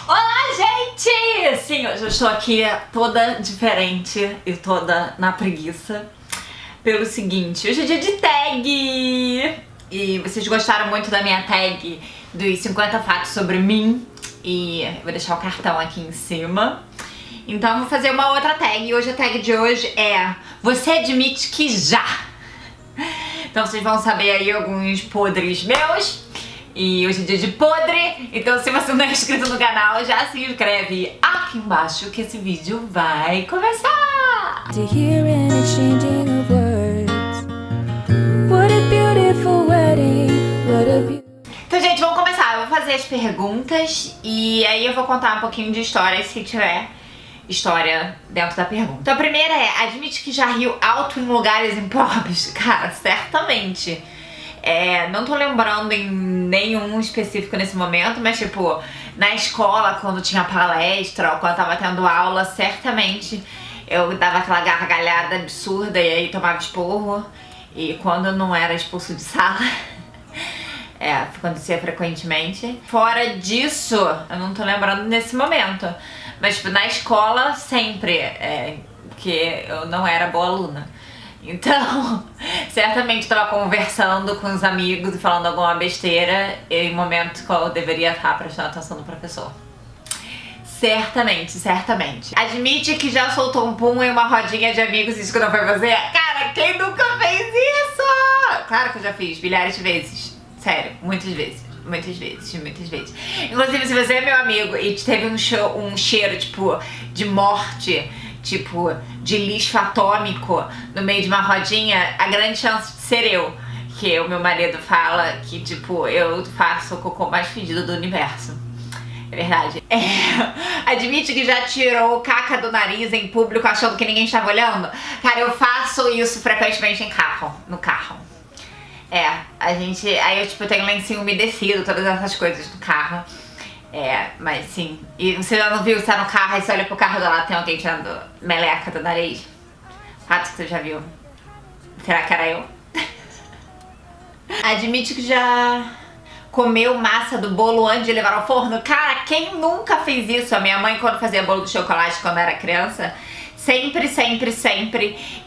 Olá, gente! Sim, hoje eu estou aqui toda diferente e toda na preguiça. Pelo seguinte, hoje é dia de tag! E vocês gostaram muito da minha tag dos 50 fatos sobre mim. E eu vou deixar o cartão aqui em cima. Então eu vou fazer uma outra tag. E hoje a tag de hoje é: você admite que já. Então vocês vão saber aí alguns podres meus. E hoje é dia de podre, então se você não é inscrito no canal, já se inscreve aqui embaixo que esse vídeo vai começar! Então, gente, vamos começar. Eu vou fazer as perguntas e aí eu vou contar um pouquinho de história, se tiver história dentro da pergunta. Então a primeira é: admite que já riu alto em lugares impróprios? Cara, certamente. Não tô lembrando em nenhum específico nesse momento, mas tipo, na escola, quando tinha palestra ou quando tava tendo aula, certamente eu dava aquela gargalhada absurda e aí tomava esporro. E quando não era expulso de sala, acontecia frequentemente. Fora disso, eu não tô lembrando nesse momento, mas tipo, na escola sempre, porque eu não era boa aluna. Então, certamente estava conversando com os amigos e falando alguma besteira em momentos que eu deveria estar prestando atenção no professor. Certamente, certamente. Admite que já soltou um pum em uma rodinha de amigos e isso que não foi você? Cara, quem nunca fez isso? Claro que eu já fiz, milhares de vezes. Sério, muitas vezes. Muitas vezes. Inclusive, se você é meu amigo e teve um cheiro, tipo, de morte, tipo, de lixo atômico no meio de uma rodinha, a grande chance de ser eu. Que o meu marido fala que, tipo, eu faço o cocô mais fedido do universo. É verdade. Admite que já tirou caca do nariz em público achando que ninguém estava olhando? Cara, eu faço isso frequentemente no carro. Aí eu, tipo, tenho lencinho umedecido, todas essas coisas no carro. Mas sim. E você já não viu? Você tá no carro, aí você olha pro carro do lado, tem alguém tirando meleca do nariz? Fato que você já viu. Será que era eu? Admite que já comeu massa do bolo antes de levar ao forno? Cara, quem nunca fez isso? A minha mãe, quando fazia bolo de chocolate quando era criança, sempre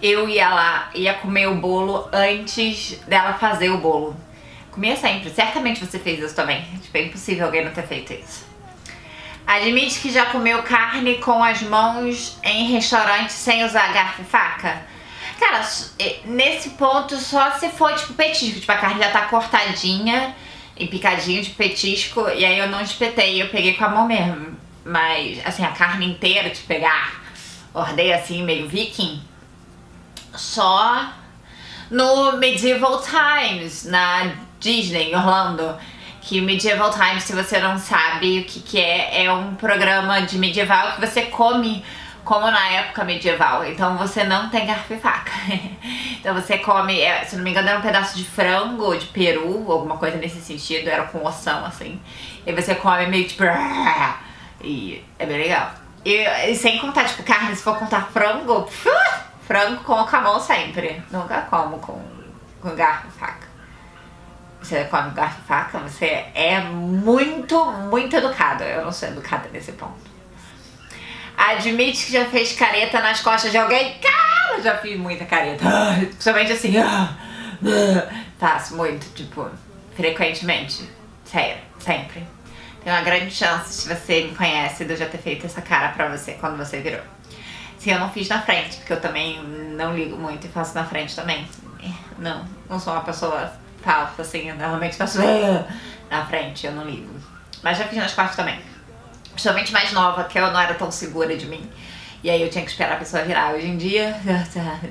eu ia lá, ia comer o bolo antes dela fazer o bolo. Comia sempre. Certamente você fez isso também. Tipo, é impossível alguém não ter feito isso. Admite que já comeu carne com as mãos em restaurante sem usar garfo e faca? Cara, nesse ponto só se for tipo petisco. Tipo, a carne já tá cortadinha e picadinho de petisco e aí eu não espetei, eu peguei com a mão mesmo. Mas, assim, a carne inteira de pegar, ordei assim, meio viking, só no Medieval Times, na Disney, em Orlando. Que Medieval Times, se você não sabe o que é um programa de medieval que você come como na época medieval. Então você não tem garfo e faca. Então você come, se não me engano, era um pedaço de frango ou de peru, alguma coisa nesse sentido, era com ossão assim. E você come meio tipo. E é bem legal. E sem contar, tipo, carne, se for contar frango, frango com a mão sempre. Nunca como com garfo e faca. Você come garfo e faca, você é muito educado. Eu não sou educada nesse ponto. Admite que já fez careta nas costas de alguém? Cara, eu já fiz muita careta. Principalmente assim. Faço muito, tipo, frequentemente. Sério, sempre. Tem uma grande chance, se você me conhece, de eu já ter feito essa cara pra você quando você virou. Sim, eu não fiz na frente, porque eu também não ligo muito e faço na frente também. Não sou uma pessoa falsa, assim, eu normalmente faço na frente, eu não ligo. Mas já fiz nas costas também. Principalmente mais nova, que eu não era tão segura de mim. E aí eu tinha que esperar a pessoa virar. Hoje em dia,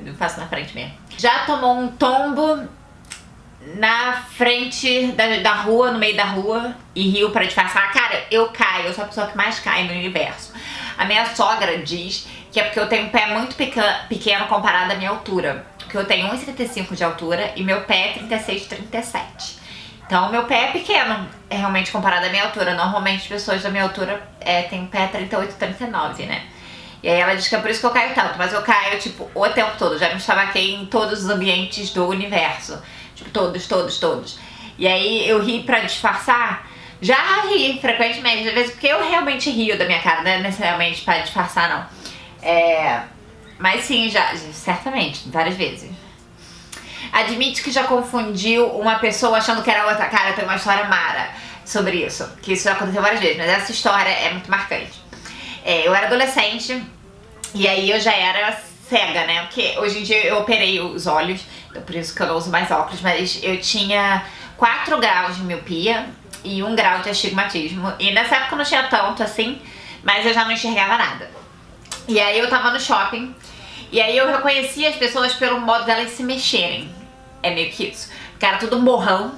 eu faço na frente mesmo. Já tomou um tombo na frente da rua, no meio da rua, e riu pra disfarçar? Cara, eu caio, eu sou a pessoa que mais cai no universo. A minha sogra diz que é porque eu tenho um pé muito pequeno comparado à minha altura. Porque eu tenho 1,75 de altura e meu pé é 36, 37. Então meu pé é pequeno, realmente comparado à minha altura. Normalmente as pessoas da minha altura têm um pé 38, 39, né? E aí ela diz que é por isso que eu caio tanto, mas eu caio, tipo, o tempo todo. Já me estabaquei em todos os ambientes do universo. Tipo, todos. E aí eu ri pra disfarçar, Já ri frequentemente, às vezes, porque eu realmente rio da minha cara, não é necessariamente pra disfarçar, não. Mas sim, já, certamente, várias vezes. Admite que já confundiu uma pessoa achando que era outra. Cara, tem uma história mara sobre isso, que isso já aconteceu várias vezes, mas essa história é muito marcante. Eu era adolescente e aí eu já era cega, né? Porque hoje em dia eu operei os olhos, então por isso que eu não uso mais óculos, mas eu tinha 4 graus de miopia e 1 grau de astigmatismo. E nessa época eu não tinha tanto assim, mas eu já não enxergava nada. E aí eu tava no shopping, e aí eu reconhecia as pessoas pelo modo delas se mexerem. É meio que isso. Porque era tudo morrão.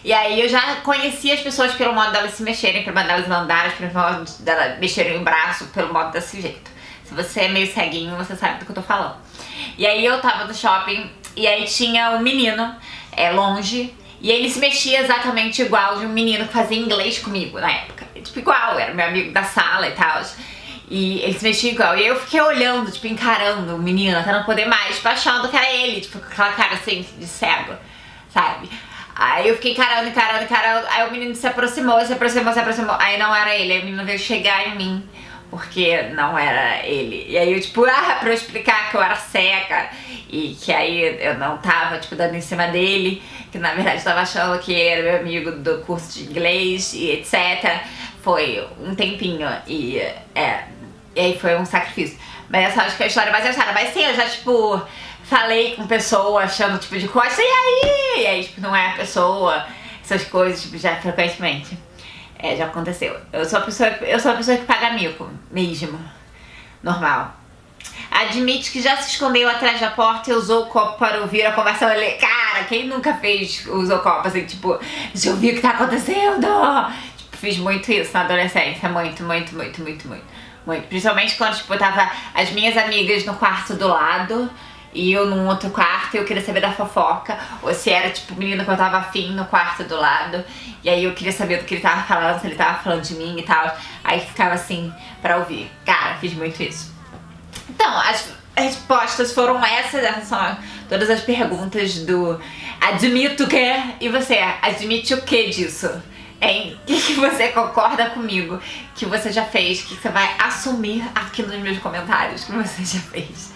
E aí eu já conhecia as pessoas pelo modo delas se mexerem, pelo modo delas andarem, pelo modo delas mexerem o braço, pelo modo desse jeito. Se você é meio ceguinho, você sabe do que eu tô falando. E aí eu tava no shopping, e aí tinha um menino, longe, e ele se mexia exatamente igual de um menino que fazia inglês comigo na época. Tipo, igual, era meu amigo da sala e tal. E ele se mexia igual. E eu fiquei olhando, tipo, encarando o menino até não poder mais, tipo, achando que era ele, tipo, com aquela cara assim, de cego, sabe? Aí eu fiquei encarando. Aí o menino se aproximou. Aí não era ele. Aí o menino veio chegar em mim, porque não era ele. E aí eu, tipo, pra eu explicar que eu era cega e que aí eu não tava, tipo, dando em cima dele, que na verdade tava achando que ele era meu amigo do curso de inglês e etc. Foi um tempinho e aí foi um sacrifício. Mas essa acho que é a história mais engraçada. Mas sim, eu já, tipo, falei com pessoa achando, tipo, de coisa, e aí, tipo, não é a pessoa, essas coisas, tipo, já frequentemente. Já aconteceu. Eu sou a pessoa que paga mico, mesmo. Normal. Admite que já se escondeu atrás da porta e usou o copo para ouvir a conversa. Cara, quem nunca usou copo assim, tipo, deixa eu ouvir o que tá acontecendo? Tipo, fiz muito isso na adolescência, muito. Principalmente quando, tipo, tava as minhas amigas no quarto do lado e eu num outro quarto e eu queria saber da fofoca, ou se era, tipo, o menino que eu tava afim no quarto do lado, e aí eu queria saber do que ele tava falando, se ele tava falando de mim e tal, aí ficava assim pra ouvir. Cara, fiz muito isso. Então, as respostas foram essas são todas as perguntas do admito que, e você, admite o que disso? Hein? O que você concorda comigo que você já fez, que você vai assumir aqui nos meus comentários que você já fez?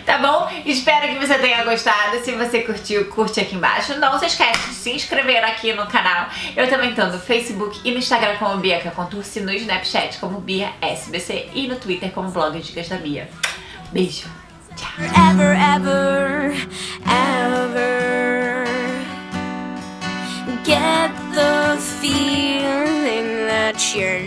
Tá bom? Espero que você tenha gostado. Se você curtiu, curte aqui embaixo. Não se esquece de se inscrever aqui no canal. Eu também tô no Facebook e no Instagram como Bia Contursi, no Snapchat como Bia SBC e no Twitter como Blog Dicas da Bia. Beijo. Tchau. Ever, get the feeling that you're